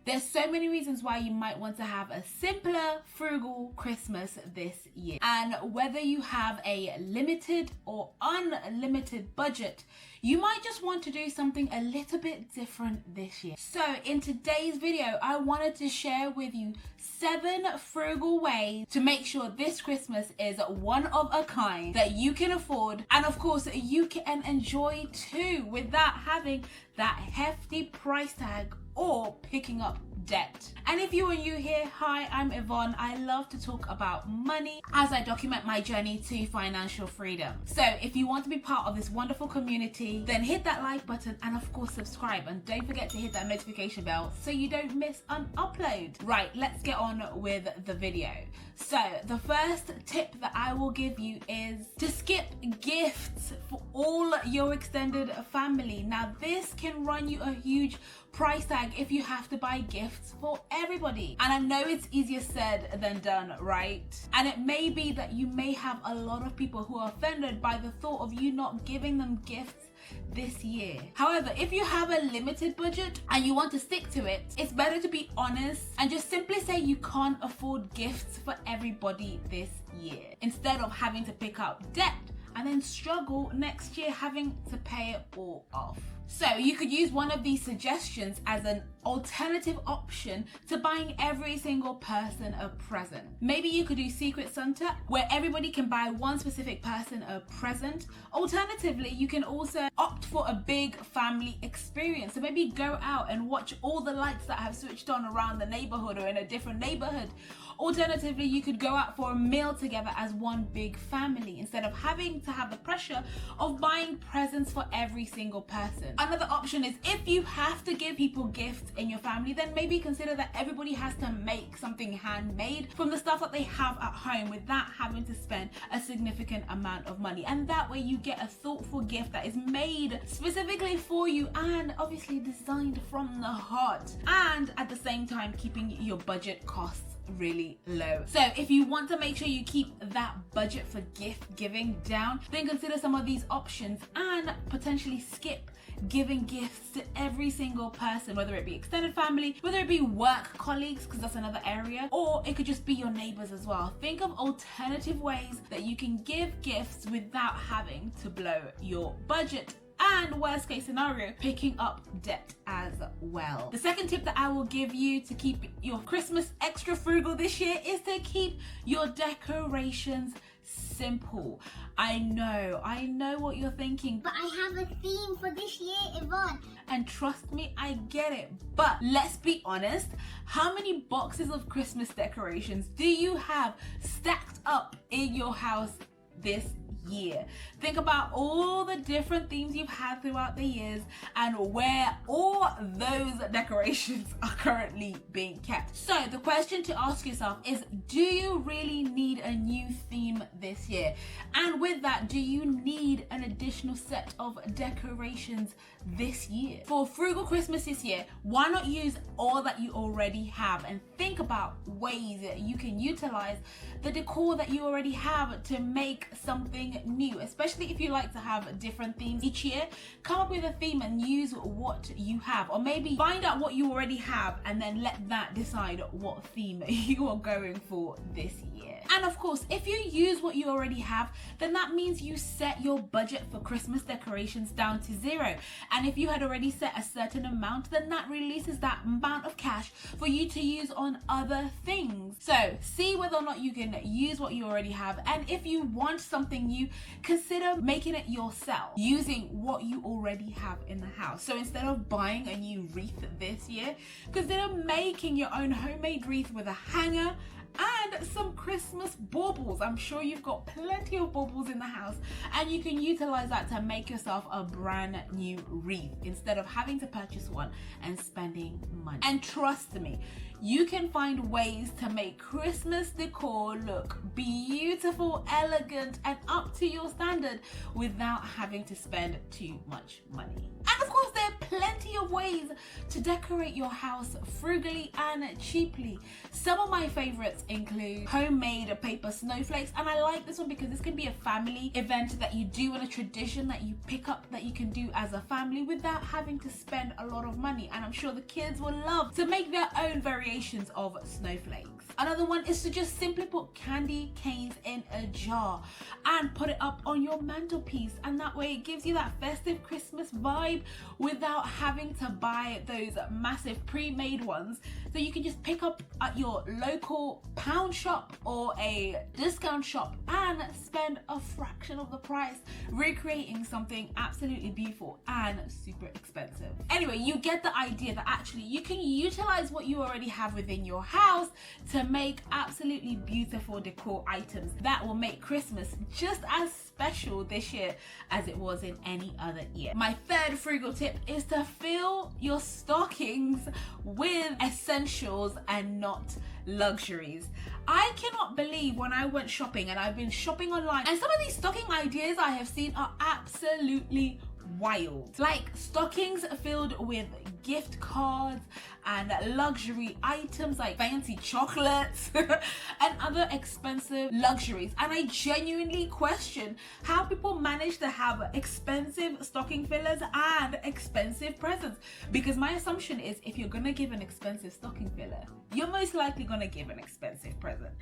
There's so many reasons why you might want to have a simpler, frugal Christmas this year. And whether you have a limited or unlimited budget, you might just want to do something a little bit different this year. So in today's video, I wanted to share with you 7 frugal ways to make sure this Christmas is one of a kind that you can afford, and of course you can enjoy too, without having that hefty price tag or picking up debt. And if you are new here, hi, I'm Yvonne. I love to talk about money as I document my journey to financial freedom. So if you want to be part of this wonderful community, then hit that like button and of course subscribe, and don't forget to hit that notification bell so you don't miss an upload. Right, let's get on with the video. So the first tip that I will give you is to skip gifts for all your extended family. Now this can run you a huge price tag if you have to buy gifts for everybody. And I know it's easier said than done, right? And it may be that you may have a lot of people who are offended by the thought of you not giving them gifts this year. However, if you have a limited budget and you want to stick to it, it's better to be honest and just simply say you can't afford gifts for everybody this year, instead of having to pick up debt and then struggle next year having to pay it all off. So you could use one of these suggestions as an alternative option to buying every single person a present. Maybe you could do Secret Santa, where everybody can buy one specific person a present. Alternatively, you can also opt for a big family experience. So maybe go out and watch all the lights that have switched on around the neighborhood or in a different neighborhood. Alternatively, you could go out for a meal together as one big family, instead of having to have the pressure of buying presents for every single person. Another option is, if you have to give people gifts in your family, then maybe consider that everybody has to make something handmade from the stuff that they have at home without having to spend a significant amount of money. And that way you get a thoughtful gift that is made specifically for you and obviously designed from the heart, and at the same time keeping your budget costs really low. So if you want to make sure you keep that budget for gift giving down, then consider some of these options and potentially skip giving gifts to every single person, whether it be extended family, whether it be work colleagues, because that's another area, or it could just be your neighbors as well. Think of alternative ways that you can give gifts without having to blow your budget, and worst case scenario, picking up debt as well. The second tip that I will give you to keep your Christmas extra frugal this year is to keep your decorations simple. I know what you're thinking. But I have a theme for this year, Yvonne. And trust me, I get it. But let's be honest, how many boxes of Christmas decorations do you have stacked up in your house this year? Think about all the different themes you've had throughout the years and where all those decorations are currently being kept. So the question to ask yourself is, do you really need a new theme this year? And with that, do you need an additional set of decorations this year? For Frugal Christmas this year, why not use all that you already have and think about ways that you can utilize the decor that you already have to make something new, especially if you like to have different themes each year. Come up with a theme and use what you have, or maybe find out what you already have and then let that decide what theme you are going for this year. And of course, if you use what you already have, then that means you set your budget for Christmas decorations down to 0. And if you had already set a certain amount, then that releases that amount of cash for you to use on other things. So see whether or not you can use what you already have, and if you want something new, consider making it yourself using what you already have in the house. So instead of buying a new wreath this year, consider making your own homemade wreath with a hanger and some Christmas baubles. I'm sure you've got plenty of baubles in the house, and you can utilize that to make yourself a brand new wreath instead of having to purchase one and spending money. And trust me, you can find ways to make Christmas decor look beautiful, elegant, and up to your standard without having to spend too much money. And of course, there are plenty plenty of ways to decorate your house frugally and cheaply. Some of my favorites include homemade paper snowflakes, and I like this one because this can be a family event that you do, in a tradition that you pick up that you can do as a family without having to spend a lot of money, and I'm sure the kids will love to make their own variations of snowflakes. Another one is to just simply put candy canes in a jar and put it up on your mantelpiece, and that way it gives you that festive Christmas vibe without having to buy those massive pre-made ones that you can just pick up at your local pound shop or a discount shop and spend a fraction of the price recreating something absolutely beautiful and super expensive. Anyway, you get the idea that actually you can utilize what you already have within your house to make absolutely beautiful decor items that will make Christmas just as special this year as it was in any other year. My third frugal tip is to fill your stockings with essentials and not luxuries. I cannot believe when I went shopping, and I've been shopping online, and some of these stocking ideas I have seen are absolutely wild. Like stockings filled with gift cards and luxury items like fancy chocolates and other expensive luxuries. And I genuinely question how people manage to have expensive stocking fillers and expensive presents, because my assumption is if you're gonna give an expensive stocking filler, you're most likely gonna give an expensive present.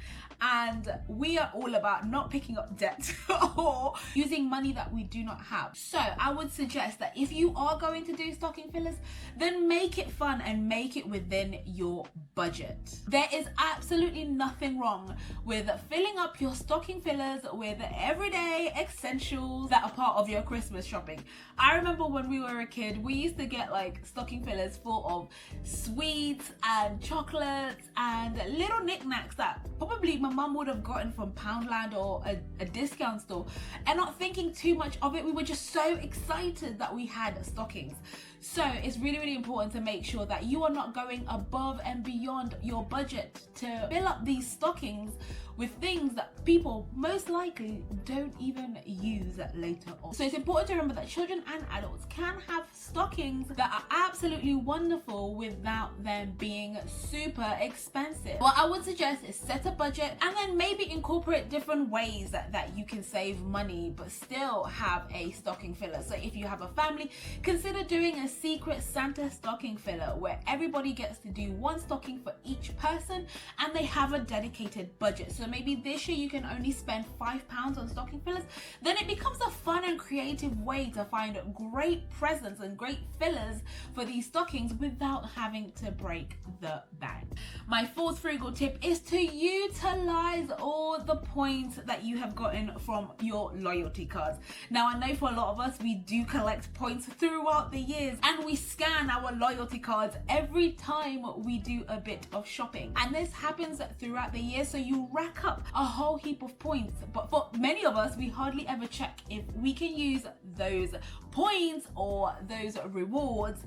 And we are all about not picking up debt or using money that we do not have. So I would suggest that if you are going to do stocking fillers, then make it fun and make it within your budget. There is absolutely nothing wrong with filling up your stocking fillers with everyday essentials that are part of your Christmas shopping. I remember when we were a kid, we used to get like stocking fillers full of sweets and chocolates and little knickknacks that probably my mum would have gotten from Poundland or a discount store, and not thinking too much of it, we were just so excited that we had stockings. So it's really, really important to make sure that you are not going above and beyond your budget to fill up these stockings with things that people most likely don't even use later on. So it's important to remember that children and adults can have stockings that are absolutely wonderful without them being super expensive. What I would suggest is set a budget and then maybe incorporate different ways that you can save money but still have a stocking filler. So if you have a family, consider doing a secret Santa stocking filler where everybody gets to do one stocking for each person and they have a dedicated budget. So maybe this year you can only spend £5 on stocking fillers. Then it becomes a fun and creative way to find great presents and great fillers for these stockings without having to break the bank. My fourth frugal tip is to utilize all the points that you have gotten from your loyalty cards. Now I know for a lot of us, we do collect points throughout the years and we scan our loyalty cards every time we do a bit of shopping. And this happens throughout the year, so you rack up a whole heap of points. But for many of us, we hardly ever check if we can use those points or those rewards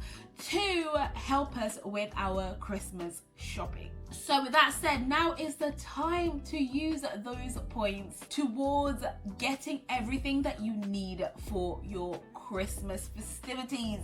to help us with our Christmas shopping. So with that said, now is the time to use those points towards getting everything that you need for your Christmas festivities.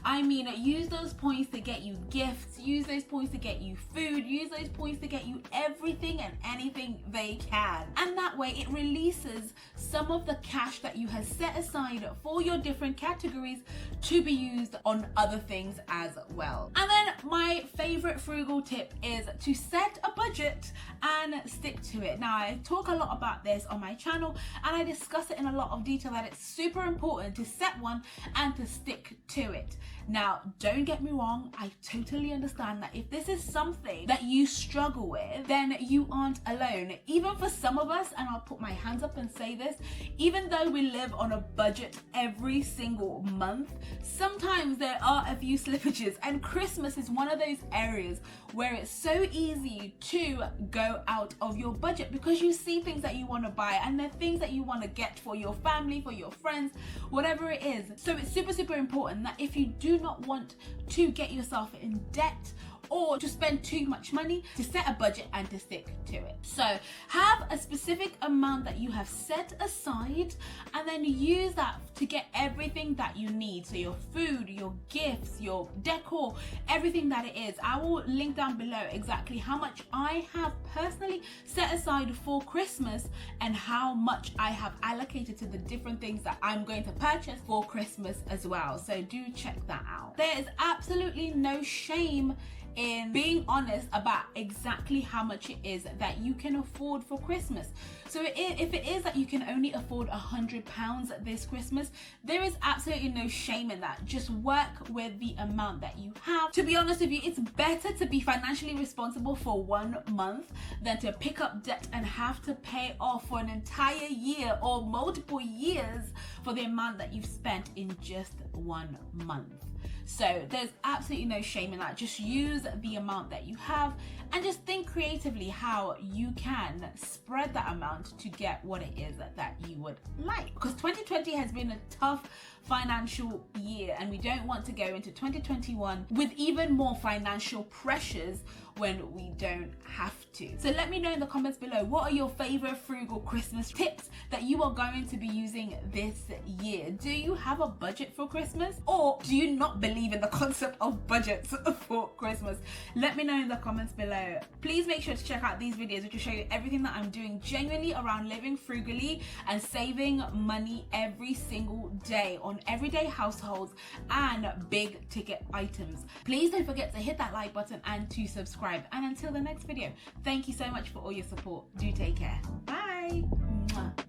I mean, use those points to get you gifts, use those points to get you food, use those points to get you everything and anything they can. And that way it releases some of the cash that you have set aside for your different categories to be used on other things as well. And then my favorite frugal tip is to set a budget and stick to it. Now I talk a lot about this on my channel and I discuss it in a lot of detail that it's super important to set one and to stick to it. Now don't get me wrong, I totally understand that if this is something that you struggle with, then you aren't alone. Even for some of us, and I'll put my hands up and say this, even though we live on a budget every single month, sometimes there are a few slippages, and Christmas is one of those areas where it's so easy to go out of your budget because you see things that you want to buy and they're things that you want to get for your family, for your friends, whatever it is. So it's super, super important that if you do not want to get yourself in debt or to spend too much money, to set a budget and to stick to it. So have a specific amount that you have set aside, and then use that to get everything that you need. So your food, your gifts, your decor, everything that it is. I will link down below exactly how much I have personally set aside for Christmas and how much I have allocated to the different things that I'm going to purchase for Christmas as well. So do check that out. There is absolutely no shame in being honest about exactly how much it is that you can afford for Christmas. So if it is that you can only afford £100 this Christmas, there is absolutely no shame in that. Just work with the amount that you have. To be honest with you, it's better to be financially responsible for 1 month than to pick up debt and have to pay off for an entire year or multiple years for the amount that you've spent in just 1 month. So there's absolutely no shame in that. Just use the amount that you have and just think creatively how you can spread that amount to get what it is that you would like. Because 2020 has been a tough financial year, and we don't want to go into 2021 with even more financial pressures when we don't have to. So let me know in the comments below, what are your favorite frugal Christmas tips that you are going to be using this year? Do you have a budget for Christmas, or do you not believe in the concept of budgets for Christmas? Let me know in the comments below. Please make sure to check out these videos, which will show you everything that I'm doing genuinely around living frugally and saving money every single day on everyday households and big ticket items. Please don't forget to hit that like button and to subscribe. And until the next video, thank you so much for all your support. Do take care. Bye. Mwah.